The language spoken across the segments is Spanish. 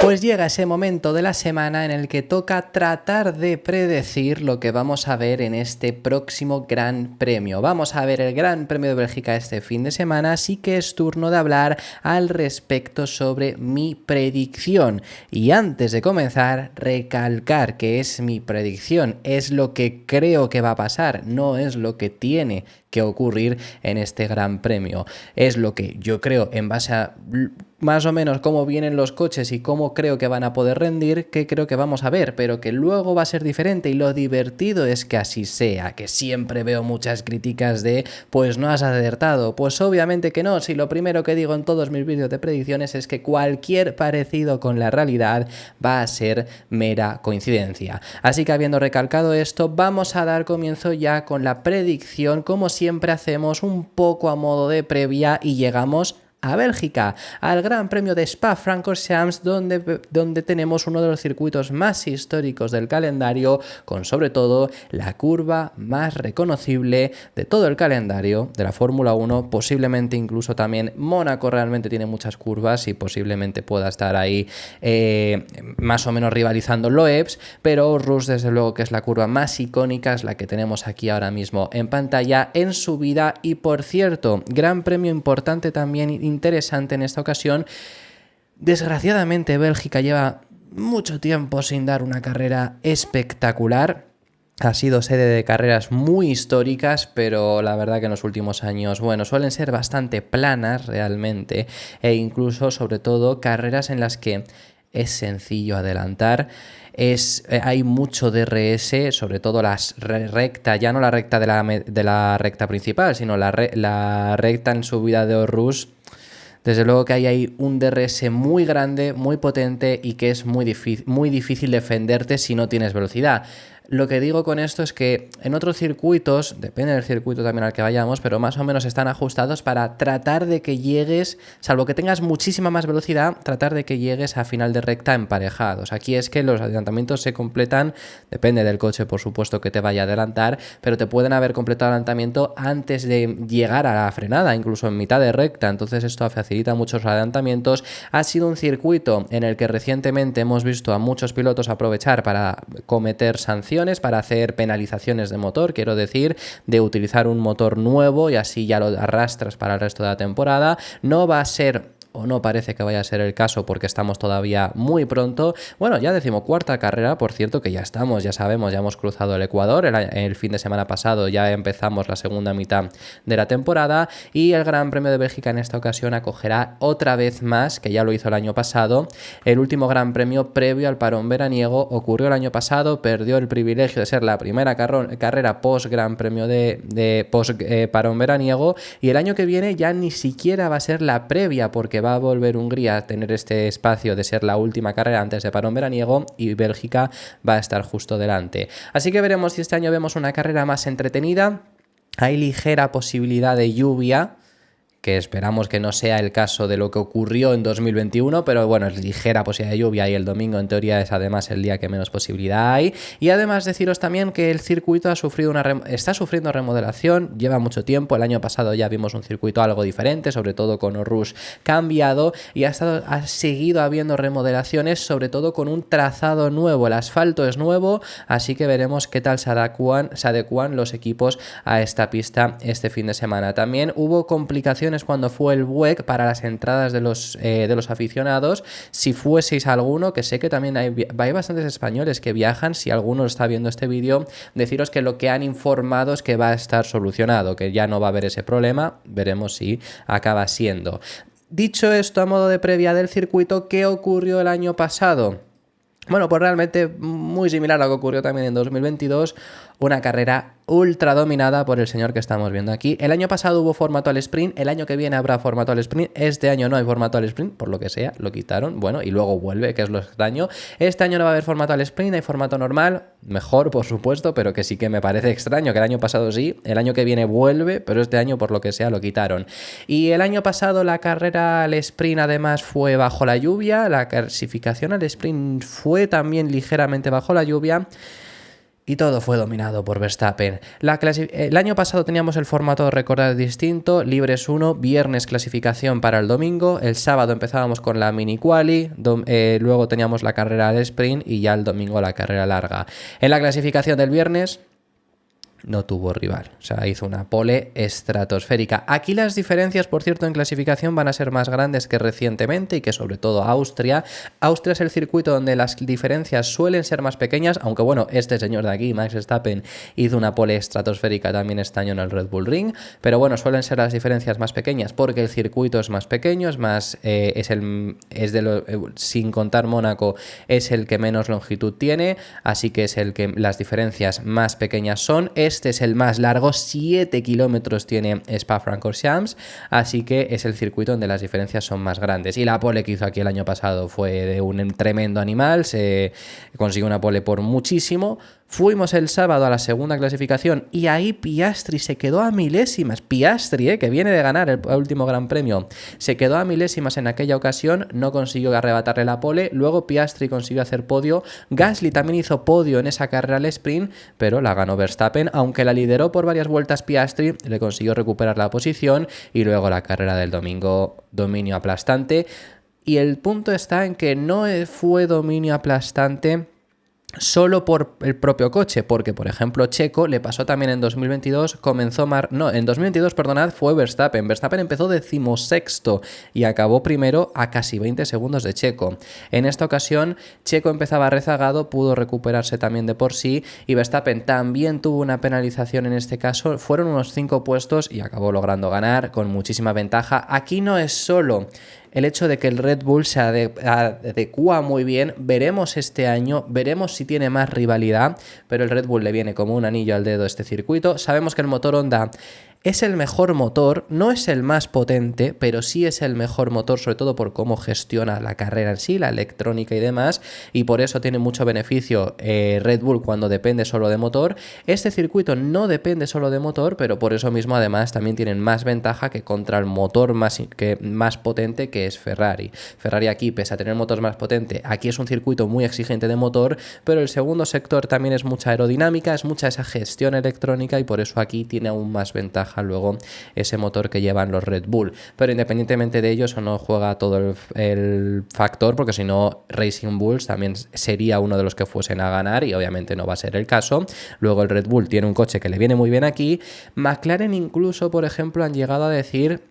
Pues llega ese momento de la semana en el que toca tratar de predecir lo que vamos a ver en este próximo Gran Premio. Vamos a ver el Gran Premio de Bélgica este fin de semana, así que es turno de hablar al respecto sobre mi predicción. Y antes de comenzar, recalcar que es mi predicción, es lo que creo que va a pasar, no es lo que tiene que ocurrir en este Gran Premio. Es lo que yo creo en base a más o menos cómo vienen los coches y cómo creo que van a poder rendir, que creo que vamos a ver, pero que luego va a ser diferente, y lo divertido es que así sea, que siempre veo muchas críticas de pues no has acertado. Pues obviamente que no, si lo primero que digo en todos mis vídeos de predicciones es que cualquier parecido con la realidad va a ser mera coincidencia. Así que habiendo recalcado esto, vamos a dar comienzo ya con la predicción, como siempre hacemos, un poco a modo de previa, y llegamos a Bélgica, al Gran Premio de Spa-Francorchamps, donde tenemos uno de los circuitos más históricos del calendario, con sobre todo la curva más reconocible de todo el calendario de la Fórmula 1, posiblemente incluso también Mónaco realmente tiene muchas curvas y posiblemente pueda estar ahí más o menos rivalizando Loebs, pero Rus desde luego que es la curva más icónica, es la que tenemos aquí ahora mismo en pantalla en subida. Y por cierto, Gran Premio importante también, interesante en esta ocasión. Desgraciadamente Bélgica lleva mucho tiempo sin dar una carrera espectacular. Ha sido sede de carreras muy históricas, pero la verdad que en los últimos años, bueno, suelen ser bastante planas realmente, e incluso sobre todo carreras en las que es sencillo adelantar. Hay mucho DRS, sobre todo las recta, ya no la recta de la recta principal, sino la recta en subida de Orrus. Desde luego que hay un DRS muy grande, muy potente, y que es muy difícil defenderte si no tienes velocidad. Lo que digo con esto es que en otros circuitos, depende del circuito también al que vayamos, pero más o menos están ajustados para tratar de que llegues, salvo que tengas muchísima más velocidad, tratar de que llegues a final de recta emparejados. Aquí es que los adelantamientos se completan, depende del coche por supuesto que te vaya a adelantar, pero te pueden haber completado el adelantamiento antes de llegar a la frenada, incluso en mitad de recta. Entonces esto facilita muchos adelantamientos. Ha sido un circuito en el que recientemente hemos visto a muchos pilotos aprovechar para cometer sanciones, para hacer penalizaciones de motor, quiero decir, de utilizar un motor nuevo y así ya lo arrastras para el resto de la temporada. No va a ser, o no parece que vaya a ser el caso, porque estamos todavía muy pronto. Bueno, ya decimocuarta carrera, por cierto, que ya estamos, ya sabemos, ya hemos cruzado el Ecuador. El fin de semana pasado ya empezamos la segunda mitad de la temporada, y el Gran Premio de Bélgica en esta ocasión acogerá otra vez más, que ya lo hizo el año pasado, el último Gran Premio previo al parón veraniego. Ocurrió el año pasado, perdió el privilegio de ser la primera carrera post Gran Premio de post parón veraniego, y el año que viene ya ni siquiera va a ser la previa, porque va a volver Hungría a tener este espacio de ser la última carrera antes de parón veraniego, y Bélgica va a estar justo delante. Así que veremos si este año vemos una carrera más entretenida. Hay ligera posibilidad de lluvia, que esperamos que no sea el caso de lo que ocurrió en 2021, pero bueno, es ligera posibilidad de lluvia, y el domingo en teoría es además el día que menos posibilidad hay. Y además deciros también que el circuito está sufriendo remodelación, lleva mucho tiempo. El año pasado ya vimos un circuito algo diferente, sobre todo con Orrus cambiado, y ha seguido habiendo remodelaciones, sobre todo con un trazado nuevo. El asfalto es nuevo, así que veremos qué tal se adecuan los equipos a esta pista este fin de semana. También hubo complicaciones cuando fue el WEC para las entradas de los aficionados. Si fueseis alguno, que sé que también hay bastantes españoles que viajan, si alguno está viendo este vídeo, deciros que lo que han informado es que va a estar solucionado, que ya no va a haber ese problema. Veremos si acaba siendo. Dicho esto, a modo de previa del circuito, ¿qué ocurrió el año pasado? Bueno, pues realmente muy similar a lo que ocurrió también en 2022, una carrera ultra dominada por el señor que estamos viendo aquí. El año pasado hubo formato al sprint, el año que viene habrá formato al sprint, este año no hay formato al sprint, por lo que sea, lo quitaron, bueno, y luego vuelve, que es lo extraño. Este año no va a haber formato al sprint, hay formato normal, mejor por supuesto, pero que sí que me parece extraño, que el año pasado sí, el año que viene vuelve, pero este año por lo que sea lo quitaron. Y el año pasado la carrera al sprint además fue bajo la lluvia, la clasificación al sprint fue también ligeramente bajo la lluvia. Y todo fue dominado por Verstappen. El año pasado teníamos el formato, recordad, distinto, libres 1, viernes clasificación para el domingo, el sábado empezábamos con la mini quali, luego teníamos la carrera del sprint y ya el domingo la carrera larga. En la clasificación del viernes no tuvo rival, o sea, hizo una pole estratosférica. Aquí las diferencias, por cierto, en clasificación van a ser más grandes que recientemente y que sobre todo Austria. Austria es el circuito donde las diferencias suelen ser más pequeñas, aunque bueno, este señor de aquí, Max Verstappen, hizo una pole estratosférica también este año en el Red Bull Ring, pero bueno, suelen ser las diferencias más pequeñas porque el circuito es más pequeño, es más, sin contar Mónaco, es el que menos longitud tiene, así que es el que las diferencias más pequeñas son. Este es el más largo, 7 kilómetros tiene Spa-Francorchamps, así que es el circuito donde las diferencias son más grandes. Y la pole que hizo aquí el año pasado fue de un tremendo animal, se consiguió una pole por muchísimo. Fuimos el sábado a la segunda clasificación y ahí Piastri se quedó a milésimas. Piastri, que viene de ganar el último Gran Premio, se quedó a milésimas en aquella ocasión, no consiguió arrebatarle la pole. Luego Piastri consiguió hacer podio. Gasly también hizo podio en esa carrera al sprint, pero la ganó Verstappen. Aunque la lideró por varias vueltas Piastri, le consiguió recuperar la posición y luego la carrera del domingo, dominio aplastante. Y el punto está en que no fue dominio aplastante solo por el propio coche, porque por ejemplo Checo le pasó también en 2022, en 2022, perdonad, fue Verstappen. Verstappen empezó 16º y acabó primero a casi 20 segundos de Checo. En esta ocasión Checo empezaba rezagado, pudo recuperarse también de por sí y Verstappen también tuvo una penalización en este caso, fueron unos 5 puestos y acabó logrando ganar con muchísima ventaja. Aquí no es solo el hecho de que el Red Bull se adecua muy bien, veremos este año, veremos si tiene más rivalidad, pero el Red Bull le viene como un anillo al dedo este circuito. Sabemos que el motor Honda es el mejor motor, no es el más potente, pero sí es el mejor motor, sobre todo por cómo gestiona la carrera en sí, la electrónica y demás, y por eso tiene mucho beneficio Red Bull cuando depende solo de motor. Este circuito no depende solo de motor, pero por eso mismo además también tienen más ventaja que contra el motor más potente que es Ferrari. Ferrari aquí, pese a tener motor más potente, aquí es un circuito muy exigente de motor, pero el segundo sector también es mucha aerodinámica, es mucha esa gestión electrónica y por eso aquí tiene aún más ventaja luego ese motor que llevan los Red Bull. Pero independientemente de ello, eso no juega todo el factor, porque si no Racing Bulls también sería uno de los que fuesen a ganar y obviamente no va a ser el caso. Luego el Red Bull tiene un coche que le viene muy bien aquí. McLaren incluso, por ejemplo, han llegado a decir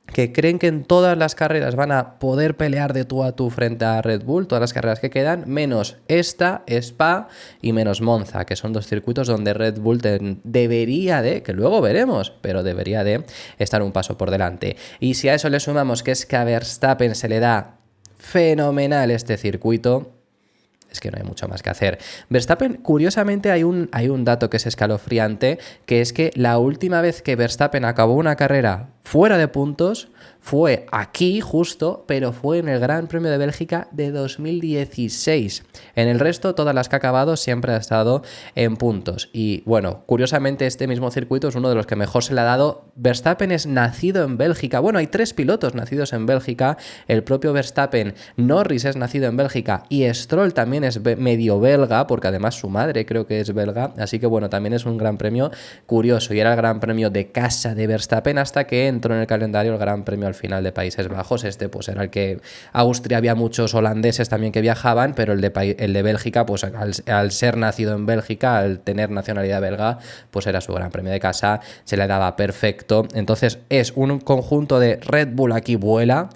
que creen que en todas las carreras van a poder pelear de tú a tú frente a Red Bull, todas las carreras que quedan, menos esta, Spa y menos Monza, que son dos circuitos donde Red Bull debería de, que luego veremos, pero debería de estar un paso por delante. Y si a eso le sumamos que es que a Verstappen se le da fenomenal este circuito, es que no hay mucho más que hacer. Verstappen, curiosamente, hay un dato que es escalofriante, que es que la última vez que Verstappen acabó una carrera fuera de puntos fue aquí justo, pero fue en el Gran Premio de Bélgica de 2016. En el resto, todas las que ha acabado siempre ha estado en puntos. Y bueno, curiosamente este mismo circuito es uno de los que mejor se le ha dado. Verstappen es nacido en Bélgica. Bueno, hay 3 pilotos nacidos en Bélgica. El propio Verstappen, Norris es nacido en Bélgica y Stroll también es medio belga, porque además su madre creo que es belga. Así que bueno, también es un gran premio curioso. Y era el Gran Premio de casa de Verstappen hasta que entró en el calendario el Gran Premio al final de Países Bajos. Este pues era el que Austria, había muchos holandeses también que viajaban, pero el de Bélgica, pues al ser nacido en Bélgica, al tener nacionalidad belga, pues era su Gran Premio de casa, se le daba perfecto. Entonces es un conjunto de Red Bull aquí vuela,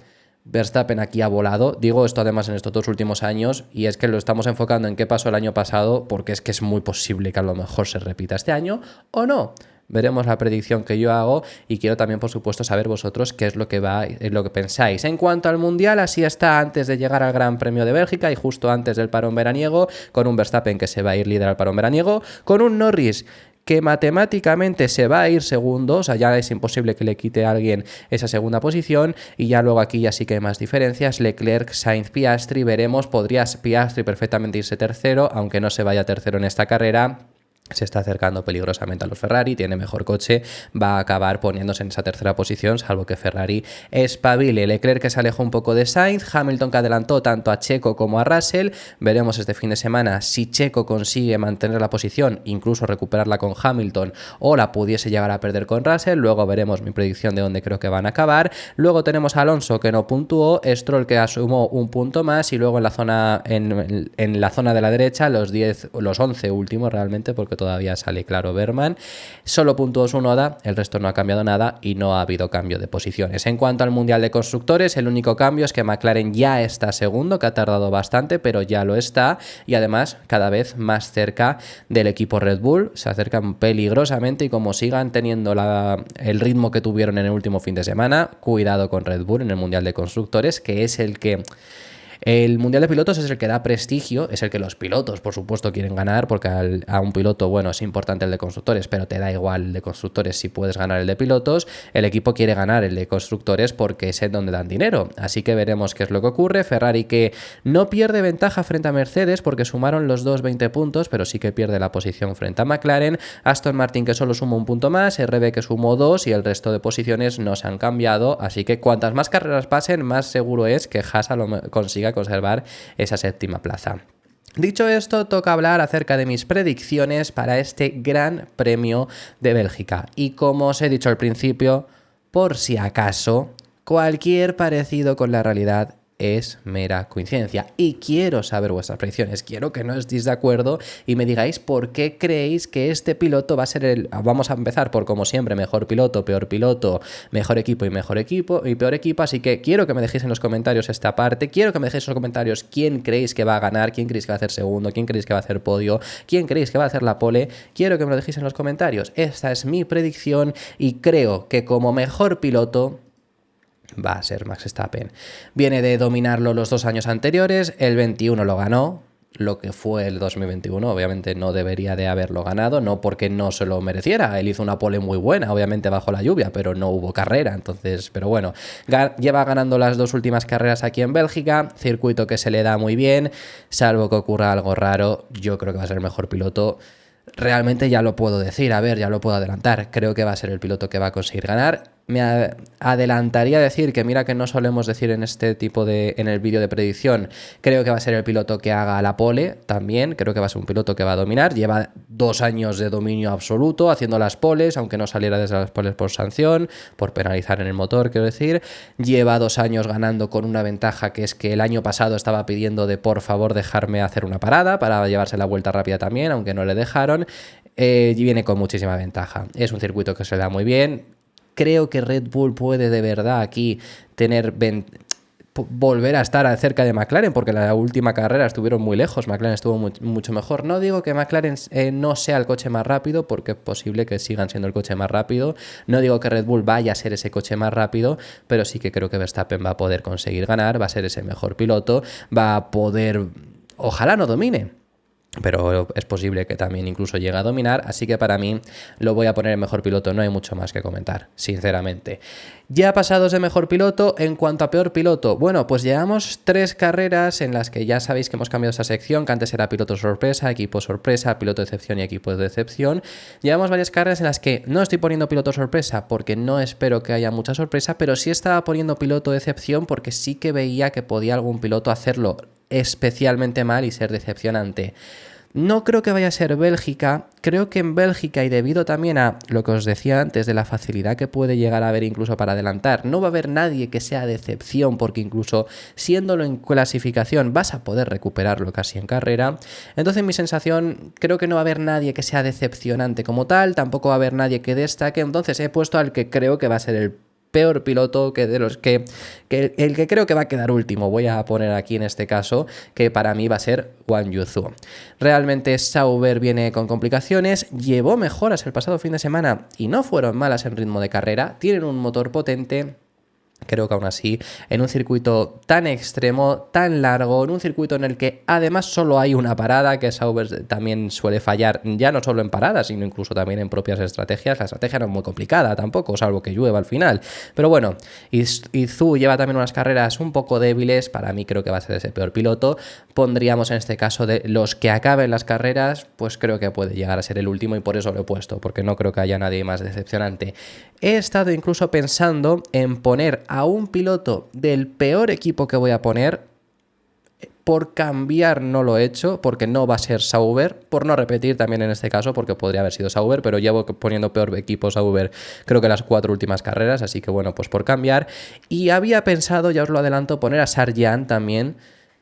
Verstappen aquí ha volado. Digo esto además en estos 2 últimos años y es que lo estamos enfocando en qué pasó el año pasado porque es que es muy posible que a lo mejor se repita este año o no. Veremos la predicción que yo hago y quiero también, por supuesto, saber vosotros qué es lo que pensáis. En cuanto al Mundial, así está antes de llegar al Gran Premio de Bélgica y justo antes del parón veraniego, con un Verstappen que se va a ir líder al parón veraniego, con un Norris que matemáticamente se va a ir segundo, o sea, ya es imposible que le quite a alguien esa segunda posición, y ya luego aquí ya sí que hay más diferencias, Leclerc, Sainz, Piastri, veremos, podría Piastri perfectamente irse tercero, aunque no se vaya tercero en esta carrera. se está acercando peligrosamente a los Ferrari, tiene mejor coche, va a acabar poniéndose en esa tercera posición, salvo que Ferrari espabile. Leclerc, que se alejó un poco de Sainz, Hamilton, que adelantó tanto a Checo como a Russell. Veremos este fin de semana si Checo consigue mantener la posición, incluso recuperarla con Hamilton, o la pudiese llegar a perder con Russell. Luego veremos mi predicción de dónde creo que van a acabar. Luego tenemos a Alonso, que no puntuó, Stroll, que sumó un punto más, y luego en la zona de la derecha los 11 últimos realmente, porque todavía sale claro Berman. Solo puntuó Tsunoda, el resto no ha cambiado nada y no ha habido cambio de posiciones. En cuanto al Mundial de Constructores, el único cambio es que McLaren ya está segundo, que ha tardado bastante, pero ya lo está, y además cada vez más cerca del equipo Red Bull. Se acercan peligrosamente, y como sigan teniendo el ritmo que tuvieron en el último fin de semana, cuidado con Red Bull en el Mundial de Constructores, que es el que... El Mundial de Pilotos es el que da prestigio, es el que los pilotos, por supuesto, quieren ganar, porque a un piloto, bueno, es importante el de constructores, pero te da igual el de constructores si puedes ganar el de pilotos. El equipo quiere ganar el de constructores porque es en donde dan dinero. Así que veremos qué es lo que ocurre. Ferrari, que no pierde ventaja frente a Mercedes porque sumaron los dos 20 puntos, pero sí que pierde la posición frente a McLaren. Aston Martin, que solo suma un punto más, RB, que sumó 2, y el resto de posiciones no se han cambiado. Así que cuantas más carreras pasen, más seguro es que Haas consiga conservar esa séptima plaza. Dicho esto, toca hablar acerca de mis predicciones para este Gran Premio de Bélgica. Y como os he dicho al principio, por si acaso, cualquier parecido con la realidad es mera coincidencia, y quiero saber vuestras predicciones. Quiero que no estéis de acuerdo y me digáis por qué creéis que este piloto va a ser el... Vamos a empezar por, como siempre, mejor piloto, mejor equipo y peor equipo. Así que quiero que me dejéis en los comentarios esta parte. Quiero que me dejéis en los comentarios quién creéis que va a ganar, quién creéis que va a hacer segundo, quién creéis que va a hacer podio, quién creéis que va a hacer la pole. Quiero que me lo dejéis en los comentarios. Esta es mi predicción, y creo que como mejor piloto va a ser Max Verstappen. Viene de dominarlo los 2 años anteriores, el 21 lo ganó, lo que fue el 2021, obviamente no debería de haberlo ganado, no porque no se lo mereciera, él hizo una pole muy buena, obviamente bajo la lluvia, pero no hubo carrera, entonces, pero bueno, lleva ganando las 2 últimas carreras aquí en Bélgica, circuito que se le da muy bien, salvo que ocurra algo raro, yo creo que va a ser el mejor piloto. Realmente ya lo puedo decir, a ver, ya lo puedo adelantar, creo que va a ser el piloto que va a conseguir ganar. Me adelantaría a decir que, mira, que no solemos decir en este tipo en el vídeo de predicción, creo que va a ser el piloto que haga la pole también, creo que va a ser un piloto que va a dominar, lleva 2 años de dominio absoluto haciendo las poles, aunque no saliera desde las poles por sanción, por penalizar en el motor, quiero decir, lleva 2 años ganando con una ventaja, que es que el año pasado estaba pidiendo de por favor dejarme hacer una parada para llevarse la vuelta rápida también, aunque no le dejaron, y viene con muchísima ventaja, es un circuito que se le da muy bien. Creo que Red Bull puede de verdad aquí volver a estar cerca de McLaren, porque en la última carrera estuvieron muy lejos, McLaren estuvo mucho mejor. No digo que McLaren no sea el coche más rápido, porque es posible que sigan siendo el coche más rápido. No digo que Red Bull vaya a ser ese coche más rápido, pero sí que creo que Verstappen va a poder conseguir ganar, va a ser ese mejor piloto, va a poder... Ojalá no domine, pero es posible que también incluso llegue a dominar, así que para mí lo voy a poner en mejor piloto, no hay mucho más que comentar, sinceramente. Ya pasados de mejor piloto, en cuanto a peor piloto, bueno, pues llevamos 3 carreras en las que ya sabéis que hemos cambiado esa sección, que antes era piloto sorpresa, piloto de excepción y equipo de decepción. Llevamos varias carreras en las que no estoy poniendo piloto sorpresa porque no espero que haya mucha sorpresa, pero sí estaba poniendo piloto de excepción porque sí que veía que podía algún piloto hacerlo especialmente mal y ser decepcionante. No creo que vaya a ser Bélgica, creo que en Bélgica, y debido también a lo que os decía antes de la facilidad que puede llegar a haber incluso para adelantar, no va a haber nadie que sea decepción, porque incluso siéndolo en clasificación vas a poder recuperarlo casi en carrera. Entonces mi sensación, creo que no va a haber nadie que sea decepcionante como tal, tampoco va a haber nadie que destaque, entonces he puesto al que creo que va a ser el peor piloto, que de los que el que creo que va a quedar último, voy a poner aquí en este caso, que para mí va a ser Guan Yu Zhou. Realmente Sauber viene con complicaciones, llevó mejoras el pasado fin de semana y no fueron malas en ritmo de carrera, tienen un motor potente. Creo que aún así, en un circuito tan extremo, tan largo, en un circuito en el que además solo hay una parada, que Sauber también suele fallar, ya no solo en paradas, sino incluso también en propias estrategias. La estrategia no es muy complicada tampoco, salvo que llueva al final. Pero bueno, Zhou lleva también unas carreras un poco débiles. Para mí creo que va a ser ese peor piloto. Pondríamos en este caso de los que acaben las carreras, pues creo que puede llegar a ser el último y por eso lo he puesto, porque no creo que haya nadie más decepcionante. He estado incluso pensando en poner a un piloto del peor equipo que voy a poner. Por cambiar no lo he hecho, porque no va a ser Sauber, por no repetir también en este caso, porque podría haber sido Sauber, pero llevo poniendo peor equipo Sauber creo que las 4 últimas carreras, así que bueno, pues por cambiar. Y había pensado, ya os lo adelanto, poner a Sargent también,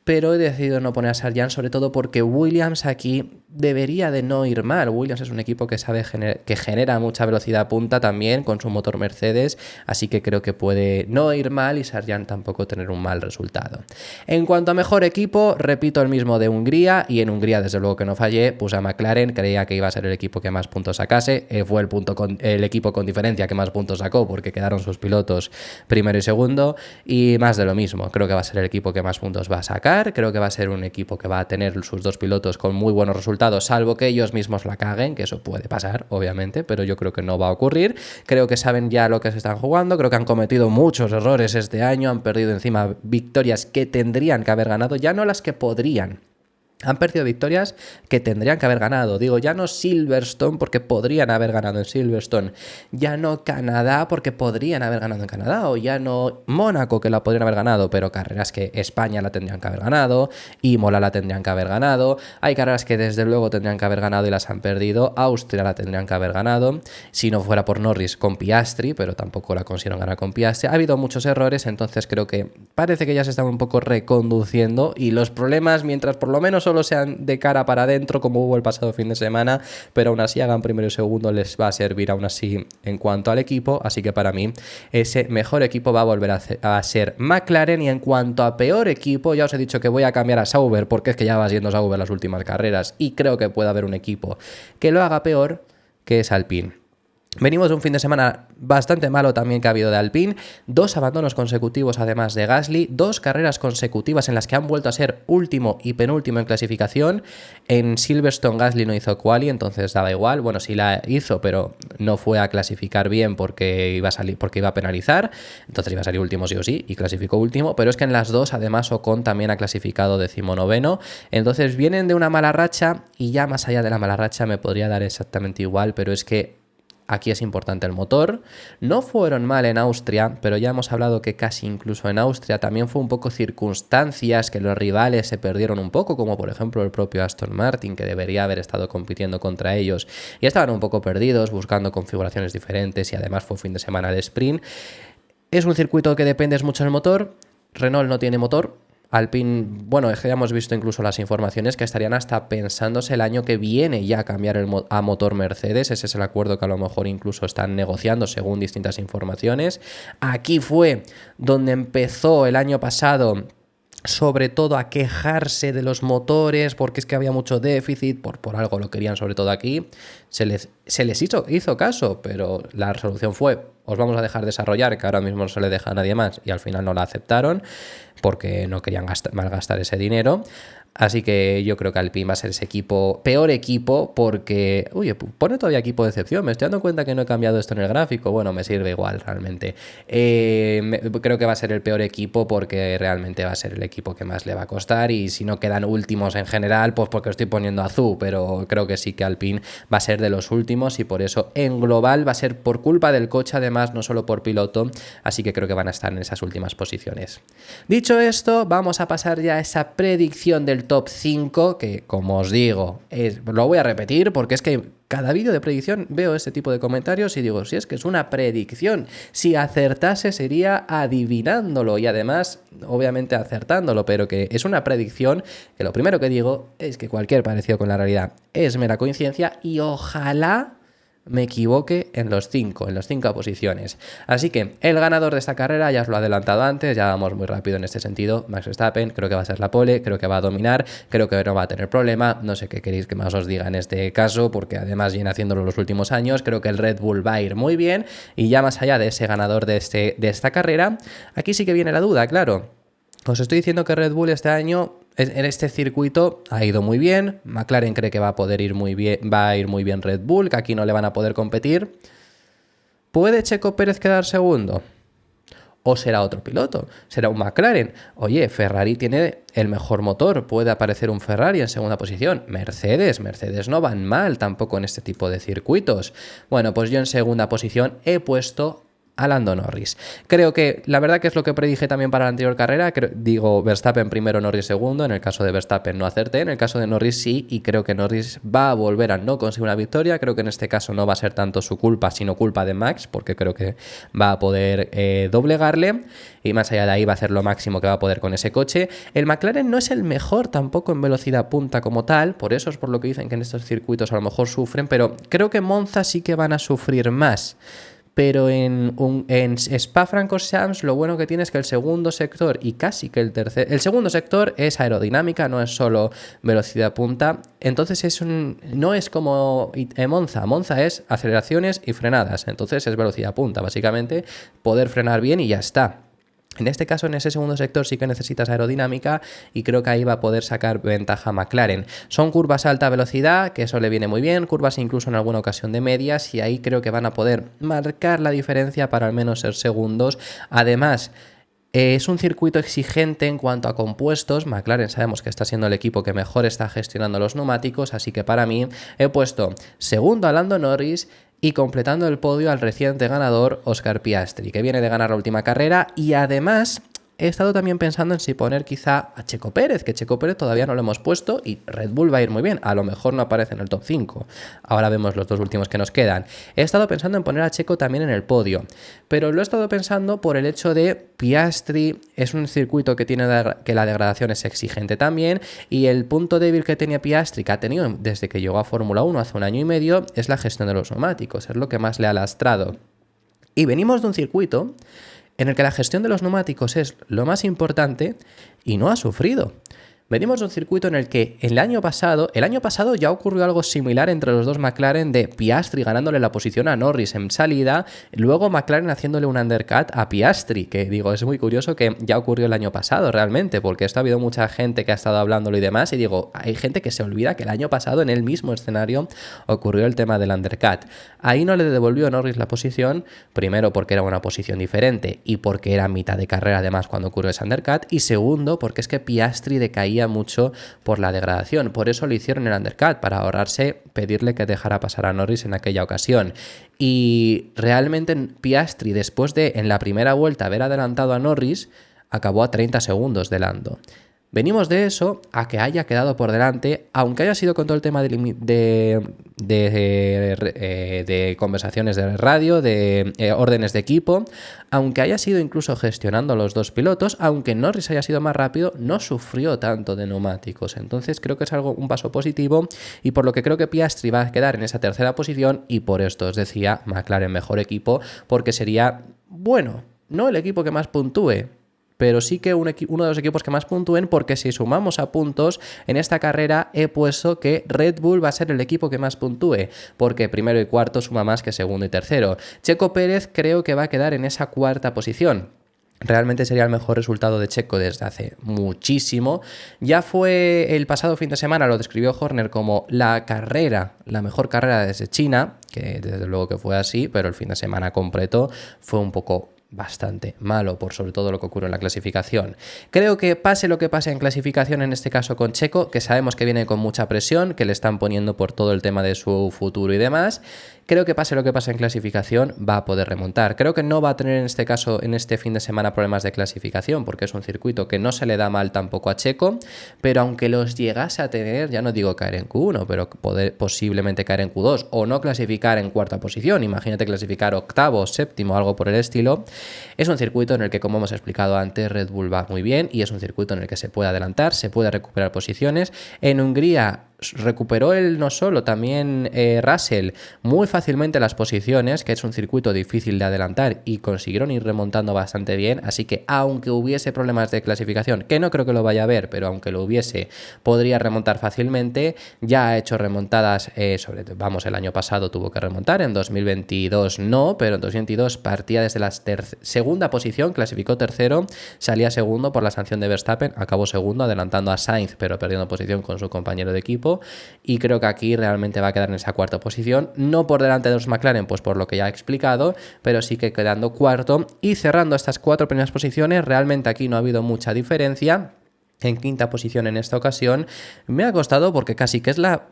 pero he decidido no poner a Sargent, sobre todo porque Williams aquí debería de no ir mal. Williams es un equipo que sabe que genera mucha velocidad punta también con su motor Mercedes, así que creo que puede no ir mal y Sargent tampoco tener un mal resultado. En cuanto a mejor equipo, repito el mismo de Hungría, y en Hungría desde luego que no fallé, puse a McLaren, creía que iba a ser el equipo que más puntos sacase, fue el equipo con diferencia que más puntos sacó porque quedaron sus pilotos primero y segundo, y más de lo mismo, creo que va a ser el equipo que más puntos va a sacar, creo que va a ser un equipo que va a tener sus dos pilotos con muy buenos resultados, salvo que ellos mismos la caguen, que eso puede pasar, obviamente, pero yo creo que no va a ocurrir. Creo que saben ya lo que se están jugando, creo que han cometido muchos errores este año, han perdido encima victorias que tendrían que haber ganado, ya no las que podrían. Han perdido victorias que tendrían que haber ganado. Digo, ya no Silverstone porque podrían haber ganado en Silverstone. Ya no Canadá porque podrían haber ganado en Canadá. O ya no Mónaco que la podrían haber ganado. Pero carreras que España la tendrían que haber ganado. Imola la tendrían que haber ganado. Hay carreras que desde luego tendrían que haber ganado y las han perdido. Austria la tendrían que haber ganado. Si no fuera por Norris con Piastri, pero tampoco la consiguieron ganar con Piastri. Ha habido muchos errores, entonces creo que parece que ya se están un poco reconduciendo. Y los problemas, mientras por lo menos solo sean de cara para adentro como hubo el pasado fin de semana, pero aún así hagan primero y segundo, les va a servir aún así en cuanto al equipo, así que para mí ese mejor equipo va a volver a ser McLaren. Y en cuanto a peor equipo, ya os he dicho que voy a cambiar a Sauber porque es que ya va siendo Sauber las últimas carreras y creo que puede haber un equipo que lo haga peor, que es Alpine. Venimos de un fin de semana bastante malo también que ha habido de Alpine, 2 abandonos consecutivos además de Gasly, 2 carreras consecutivas en las que han vuelto a ser último y penúltimo en clasificación. En Silverstone Gasly no hizo quali, entonces daba igual, bueno, sí la hizo, pero no fue a clasificar bien porque iba a penalizar, entonces iba a salir último sí o sí y clasificó último, pero es que en las 2 además Ocon también ha clasificado 19º, entonces vienen de una mala racha y ya más allá de la mala racha me podría dar exactamente igual, pero es que aquí es importante el motor. No fueron mal en Austria, pero ya hemos hablado que casi incluso en Austria también fue un poco circunstancias que los rivales se perdieron un poco, como por ejemplo el propio Aston Martin, que debería haber estado compitiendo contra ellos y estaban un poco perdidos, buscando configuraciones diferentes, y además fue fin de semana de sprint. Es un circuito que dependes mucho del motor. Renault no tiene motor. Alpine, bueno, es que ya hemos visto incluso las informaciones que estarían hasta pensándose el año que viene ya cambiar a motor Mercedes. Ese es el acuerdo que a lo mejor incluso están negociando según distintas informaciones. Aquí fue donde empezó el año pasado sobre todo a quejarse de los motores porque es que había mucho déficit, por algo lo querían sobre todo aquí. Se les hizo caso, pero la resolución fue: os vamos a dejar desarrollar, que ahora mismo no se le deja a nadie más, y al final no la aceptaron porque no querían malgastar ese dinero. Así que yo creo que Alpine va a ser ese peor equipo, porque, oye, pone todavía equipo de excepción, me estoy dando cuenta que no he cambiado esto en el gráfico, bueno, me sirve igual realmente. Creo que va a ser el peor equipo porque realmente va a ser el equipo que más le va a costar, y si no quedan últimos en general, pues porque estoy poniendo azul, pero creo que sí que Alpine va a ser de los últimos, y por eso en global va a ser por culpa del coche además, no solo por piloto, así que creo que van a estar en esas últimas posiciones. Dicho esto, vamos a pasar ya a esa predicción del top 5, que como os digo, lo voy a repetir porque es que cada vídeo de predicción veo este tipo de comentarios y digo, si es que es una predicción, si acertase sería adivinándolo y además obviamente acertándolo, pero que es una predicción, que lo primero que digo es que cualquier parecido con la realidad es mera coincidencia, y ojalá me equivoque en las 5 posiciones. Así que el ganador de esta carrera, ya os lo he adelantado antes, ya vamos muy rápido en este sentido, Max Verstappen, creo que va a ser la pole, creo que va a dominar, creo que no va a tener problema, no sé qué queréis que más os diga en este caso, porque además viene haciéndolo los últimos años, creo que el Red Bull va a ir muy bien, y ya más allá de ese ganador de esta carrera, aquí sí que viene la duda, claro. Os estoy diciendo que Red Bull este año en este circuito ha ido muy bien. McLaren cree que va a poder ir muy bien, va a ir muy bien Red Bull, que aquí no le van a poder competir. ¿Puede Checo Pérez quedar segundo? ¿O será otro piloto? ¿Será un McLaren? Oye, Ferrari tiene el mejor motor, puede aparecer un Ferrari en segunda posición. Mercedes no van mal tampoco en este tipo de circuitos. Bueno, pues yo en segunda posición he puesto a Lando Norris. Creo que la verdad que es lo que predije también para la anterior carrera. Digo Verstappen primero, Norris segundo. En el caso de Verstappen no acerté, en el caso de Norris sí, y creo que Norris va a volver a no conseguir una victoria. Creo que en este caso no va a ser tanto su culpa, sino culpa de Max, porque creo que va a poder doblegarle, y más allá de ahí va a hacer lo máximo que va a poder con ese coche. El McLaren no es el mejor tampoco en velocidad punta como tal, por eso es por lo que dicen que en estos circuitos a lo mejor sufren, pero creo que Monza sí que van a sufrir más. Pero en Spa-Francorchamps lo bueno que tiene es que el segundo sector y casi que el segundo sector es aerodinámica, no es solo velocidad punta. Entonces no es como Monza. Monza es aceleraciones y frenadas. Entonces es velocidad punta, básicamente poder frenar bien y ya está. En este caso, en ese segundo sector sí que necesitas aerodinámica y creo que ahí va a poder sacar ventaja McLaren. Son curvas a alta velocidad, que eso le viene muy bien, curvas incluso en alguna ocasión de medias, y ahí creo que van a poder marcar la diferencia para al menos ser segundos. Además, es un circuito exigente en cuanto a compuestos. McLaren sabemos que está siendo el equipo que mejor está gestionando los neumáticos, así que para mí he puesto segundo a Lando Norris y completando el podio al reciente ganador Oscar Piastri, que viene de ganar la última carrera, y además he estado también pensando en si poner quizá a Checo Pérez, que Checo Pérez todavía no lo hemos puesto y Red Bull va a ir muy bien. A lo mejor no aparece en el top 5. Ahora vemos los dos últimos que nos quedan. He estado pensando en poner a Checo también en el podio, pero lo he estado pensando por el hecho de Piastri es un circuito que tiene que la degradación es exigente también, y el punto débil que tenía Piastri, que ha tenido desde que llegó a Fórmula 1 hace un año y medio, es la gestión de los neumáticos, es lo que más le ha lastrado. Y venimos de un circuito en el que la gestión de los neumáticos es lo más importante y no ha sufrido. Venimos de un circuito en el que el año pasado ya ocurrió algo similar entre los dos McLaren, de Piastri ganándole la posición a Norris en salida, luego McLaren haciéndole un undercut a Piastri, que digo, es muy curioso que ya ocurrió el año pasado realmente, porque esto ha habido mucha gente que ha estado hablándolo y demás, y digo, hay gente que se olvida que el año pasado en el mismo escenario ocurrió el tema del undercut. Ahí no le devolvió Norris la posición, primero porque era una posición diferente y porque era mitad de carrera además cuando ocurrió ese undercut, y segundo porque es que Piastri decaía mucho por la degradación, por eso le hicieron el undercut, para ahorrarse pedirle que dejara pasar a Norris en aquella ocasión. Y realmente Piastri, después de en la primera vuelta haber adelantado a Norris, acabó a 30 segundos de Lando. Venimos de eso a que haya quedado por delante, aunque haya sido con todo el tema de conversaciones de radio, de órdenes de equipo, aunque haya sido incluso gestionando los dos pilotos, aunque Norris haya sido más rápido, no sufrió tanto de neumáticos. Entonces creo que es un paso positivo, y por lo que creo que Piastri va a quedar en esa tercera posición, y por esto os decía McLaren mejor equipo, porque sería, bueno, no el equipo que más puntúe, pero sí que uno de los equipos que más puntúen, porque si sumamos a puntos en esta carrera he puesto que Red Bull va a ser el equipo que más puntúe, porque primero y cuarto suma más que segundo y tercero. Checo Pérez creo que va a quedar en esa cuarta posición. Realmente sería el mejor resultado de Checo desde hace muchísimo. Ya fue el pasado fin de semana, lo describió Horner como la mejor carrera desde China, que desde luego que fue así, pero el fin de semana completo fue un poco bastante malo, por sobre todo lo que ocurre en la clasificación. Creo que pase lo que pase en clasificación, en este caso con Checo, que sabemos que viene con mucha presión, que le están poniendo por todo el tema de su futuro y demás, creo que pase lo que pase en clasificación va a poder remontar. Creo que no va a tener en este caso, en este fin de semana, problemas de clasificación, porque es un circuito que no se le da mal tampoco a Checo, pero aunque los llegase a tener, ya no digo caer en Q1, pero posiblemente caer en Q2 o no clasificar en cuarta posición, imagínate clasificar octavo, séptimo, algo por el estilo. Es un circuito en el que, como hemos explicado antes, Red Bull va muy bien, y es un circuito en el que se puede adelantar, se puede recuperar posiciones. En Hungría recuperó él no solo, también Russell muy fácilmente las posiciones, que es un circuito difícil de adelantar y consiguieron ir remontando bastante bien, así que aunque hubiese problemas de clasificación, que no creo que lo vaya a haber, pero aunque lo hubiese, podría remontar fácilmente. Ya ha hecho remontadas, el año pasado tuvo que remontar, en 2022 no, pero en 2022 partía desde la segunda posición, clasificó tercero, salía segundo por la sanción de Verstappen, acabó segundo adelantando a Sainz, pero perdiendo posición con su compañero de equipo, y creo que aquí realmente va a quedar en esa cuarta posición, no por delante de los McLaren, pues por lo que ya he explicado, pero sí que quedando cuarto y cerrando estas 4 primeras posiciones. Realmente aquí no ha habido mucha diferencia. En quinta posición en esta ocasión me ha costado porque casi que es la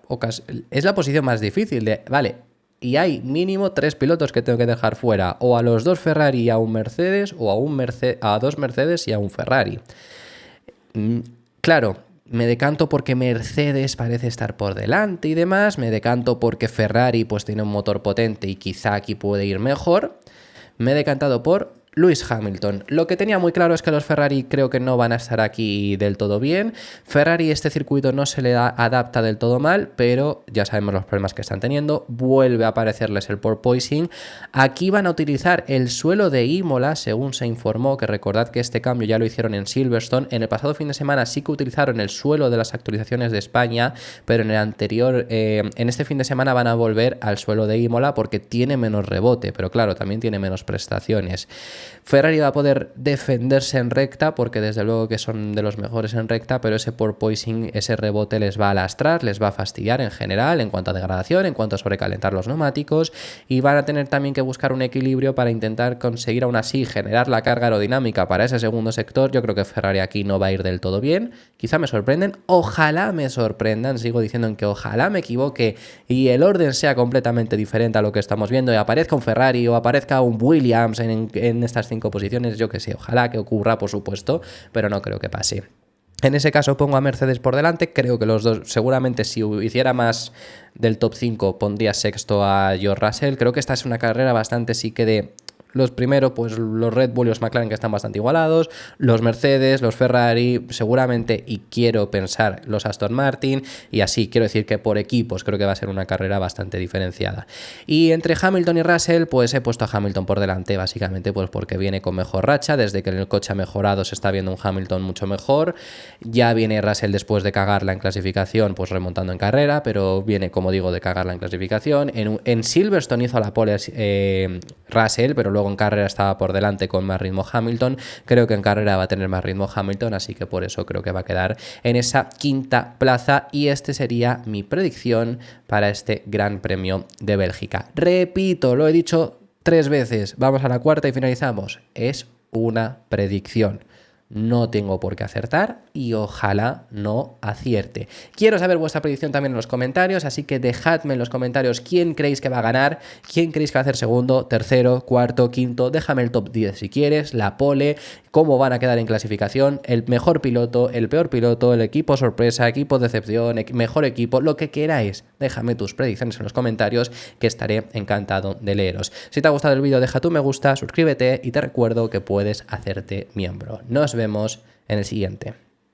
posición más difícil de, vale, y hay mínimo 3 pilotos que tengo que dejar fuera, o a los 2 Ferrari y a un Mercedes, o a 2 Mercedes y a un Ferrari. Claro, me decanto porque Mercedes parece estar por delante y demás, me decanto porque Ferrari pues tiene un motor potente y quizá aquí puede ir mejor. Me he decantado por Lewis Hamilton. Lo que tenía muy claro es que los Ferrari creo que no van a estar aquí del todo bien. Ferrari este circuito no se le adapta del todo mal, pero ya sabemos los problemas que están teniendo. Vuelve a aparecerles el porpoising. Aquí van a utilizar el suelo de Imola, según se informó, que recordad que este cambio ya lo hicieron en Silverstone. En el pasado fin de semana sí que utilizaron el suelo de las actualizaciones de España, pero en el anterior, en este fin de semana van a volver al suelo de Imola porque tiene menos rebote, pero claro, también tiene menos prestaciones. Ferrari va a poder defenderse en recta porque desde luego que son de los mejores en recta, pero ese porpoising, ese rebote les va a lastrar, les va a fastidiar en general en cuanto a degradación, en cuanto a sobrecalentar los neumáticos, y van a tener también que buscar un equilibrio para intentar conseguir aún así generar la carga aerodinámica para ese segundo sector. Yo creo que Ferrari aquí no va a ir del todo bien, quizá me sorprenden, ojalá me sorprendan, sigo diciendo en que ojalá me equivoque y el orden sea completamente diferente a lo que estamos viendo y aparezca un Ferrari o aparezca un Williams en estas 5 posiciones, yo que sé, ojalá que ocurra, por supuesto, pero no creo que pase. En ese caso pongo a Mercedes por delante, creo que los dos, seguramente si hiciera más del top 5 pondría sexto a George Russell. Creo que esta es una carrera bastante sí que de los primeros, pues los Red Bull y los McLaren, que están bastante igualados, los Mercedes, los Ferrari, seguramente, y quiero pensar, los Aston Martin, y así, quiero decir que por equipos creo que va a ser una carrera bastante diferenciada. Y entre Hamilton y Russell, pues he puesto a Hamilton por delante, básicamente pues porque viene con mejor racha, desde que el coche ha mejorado se está viendo un Hamilton mucho mejor, ya viene Russell después de cagarla en clasificación, pues remontando en carrera, pero viene, como digo, de cagarla en clasificación. En Silverstone hizo la pole Russell, pero luego en carrera estaba por delante con más ritmo Hamilton. Creo que en carrera va a tener más ritmo Hamilton, así que por eso creo que va a quedar en esa quinta plaza, y este sería mi predicción para este Gran Premio de Bélgica. Repito, lo he dicho 3 veces, vamos a la cuarta y finalizamos. Es una predicción. No tengo por qué acertar y ojalá no acierte. Quiero saber vuestra predicción también en los comentarios, así que dejadme en los comentarios quién creéis que va a ganar, quién creéis que va a hacer segundo, tercero, cuarto, quinto. Déjame el top 10 si quieres, la pole, cómo van a quedar en clasificación, el mejor piloto, el peor piloto, el equipo sorpresa, equipo decepción, mejor equipo, lo que queráis. Déjame tus predicciones en los comentarios, que estaré encantado de leeros. Si te ha gustado el vídeo, deja tu me gusta, suscríbete y te recuerdo que puedes hacerte miembro. Nos vemos en el siguiente.